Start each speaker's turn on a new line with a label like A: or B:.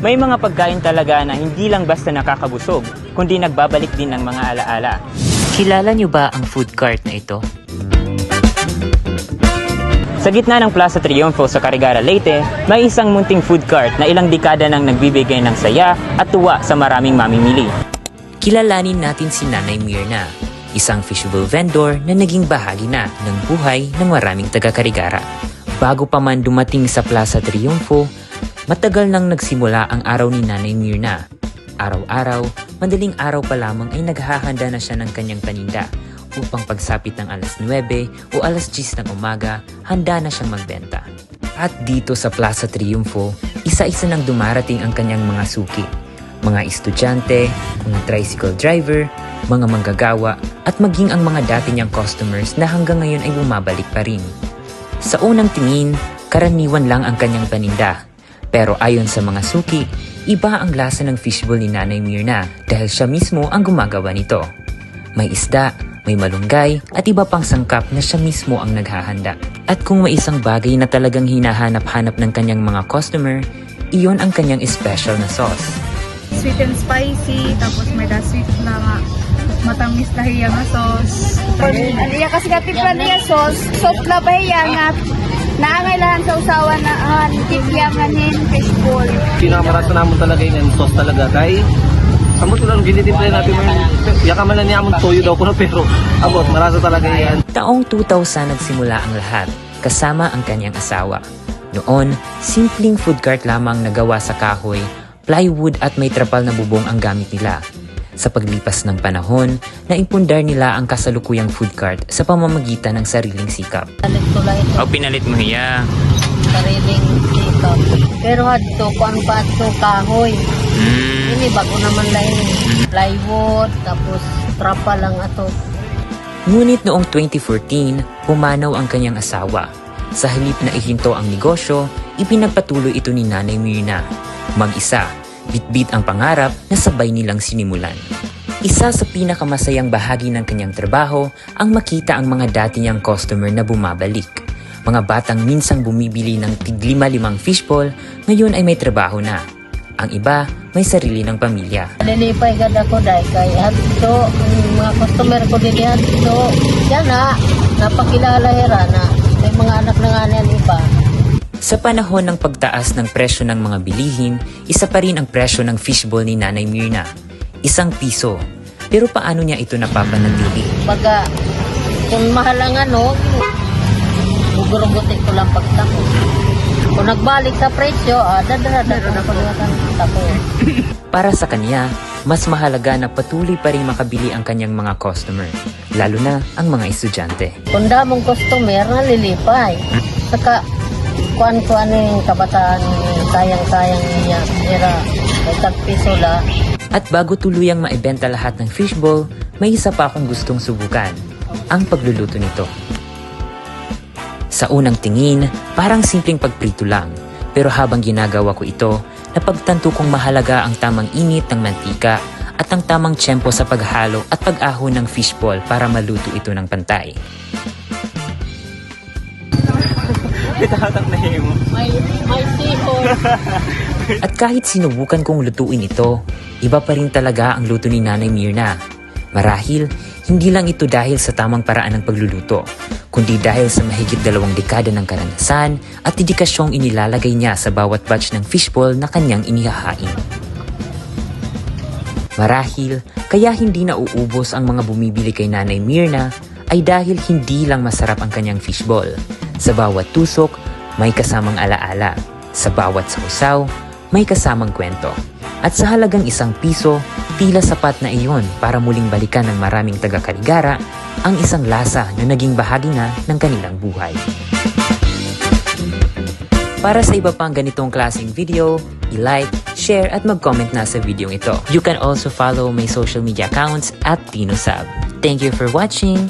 A: May mga pagkain talaga na hindi lang basta nakakabusog, kundi nagbabalik din ng mga alaala.
B: Kilala niyo ba ang food cart na ito?
A: Sa gitna ng Plaza Triunfo sa Carigara, Leyte, may isang munting food cart na ilang dekada nang nagbibigay ng saya at tuwa sa maraming mamimili.
B: Kilalanin natin si Nanay Mirna, isang fishbowl vendor na naging bahagi na ng buhay ng maraming taga-Carigara. Bago pa man dumating sa Plaza Triunfo, matagal nang nagsimula ang araw ni Nanay Mirna. Araw-araw, madaling araw pa lamang ay naghahanda na siya ng kanyang paninda upang pagsapit ng alas 9 o alas 10 ng umaga, handa na siyang magbenta. At dito sa Plaza Triunfo, isa-isa nang dumarating ang kanyang mga suki. Mga estudyante, mga tricycle driver, mga manggagawa, at maging ang mga dati niyang customers na hanggang ngayon ay bumabalik pa rin. Sa unang tingin, karaniwan lang ang kanyang paninda. Pero ayon sa mga suki, iba ang lasa ng fishbowl ni Nanay Mirna dahil siya mismo ang gumagawa nito. May isda, may malunggay, at iba pang sangkap na siya mismo ang naghahanda. At kung may isang bagay na talagang hinahanap-hanap ng kanyang mga customer, iyon ang kanyang special na sauce.
C: Sweet and spicy, tapos may da sweet na nga matamis na hiya nga sauce. Aliya kasi katipla niya sauce, soft na ba hiya nga naangay lang sa usawan na tipyanganin fishbowl.
D: Pinamarasa naman talaga yung sauce talaga kay amo tulang ginitimpla natin mo yakaman na niya among toyo daw kuno pero abot marasa talaga yan.
B: Taong 2000 nagsimula ang lahat, kasama ang kanyang asawa. Noon, simpleng food cart lamang nagawa sa kahoy, plywood at may trapal na bubong ang gamit nila. Sa paglipas ng panahon, naimpundar nila ang kasalukuyang food cart sa pamamagitan ng sariling sikap.
A: O pinalit mo hiya.
E: Sariling sikap. Pero hadto, kuan pa ito kahoy. Ini bago naman lang plywood, tapos trapa lang ato.
B: Ngunit noong 2014, pumanaw ang kanyang asawa. Sa halip na ihinto ang negosyo, ipinagpatuloy ito ni Nanay Mirna. Mag-isa, bitbit ang pangarap na sabay nilang sinimulan. Isa sa pinakamasayang bahagi ng kanyang trabaho ang makita ang mga dati niyang customer na bumabalik. Mga batang minsang bumibili ng tig-5 fishbowl, ngayon ay may trabaho na. Ang iba, may sarili ng pamilya.
E: Nalilipay ganda ko dahil kay hadto, mga customer ko din hadto. Yan na, napakilala hera na may mga anak na nga niyan iba.
B: Sa panahon ng pagtaas ng presyo ng mga bilihin, isa pa rin ang presyo ng fishbowl ni Nanay Mirna. ₱1. Pero paano niya ito napapanatili?
E: Baga, kung mahal ang ano, gugurugutin ko lang pagtako. Kung nagbalik sa presyo, dadara ko lang tako.
B: Para sa kanya, mas mahalaga na patuloy pa rin makabili ang kanyang mga customer, lalo na ang mga estudyante.
E: Kung damong customer, nalilipay. Saka, kuan-kuan yung kabataan, sayang-sayang niya, nira, ₱1 la.
B: At bago tuluyang maibenta lahat ng fishbowl, may isa pa akong gustong subukan, ang pagluluto nito. Sa unang tingin, parang simpleng pagprito lang, pero habang ginagawa ko ito, napagtanto kong mahalaga ang tamang init ng mantika at ang tamang tiyempo sa paghalo at pag-ahon ng fishbowl para maluto ito ng pantay.
E: May sihon.
B: At kahit sinubukan kong lutuin ito, iba pa rin talaga ang luto ni Nanay Mirna. Marahil, hindi lang ito dahil sa tamang paraan ng pagluluto, kundi dahil sa mahigit 2 dekada ng karanasan at dedikasyong inilalagay niya sa bawat batch ng fishbowl na kanyang inihahain. Marahil, kaya hindi nauubos ang mga bumibili kay Nanay Mirna ay dahil hindi lang masarap ang kanyang fishbowl. Sa bawat tusok, may kasamang alaala. Sa bawat sausaw, may kasamang kwento. At sa halagang ₱1, tila sapat na iyon para muling balikan ng maraming taga-Carigara ang isang lasa na naging bahagi na ng kanilang buhay. Para sa iba pang ganitong klaseng video, i-like, share at mag-comment na sa video ito. You can also follow my social media accounts at TinoSab. Thank you for watching!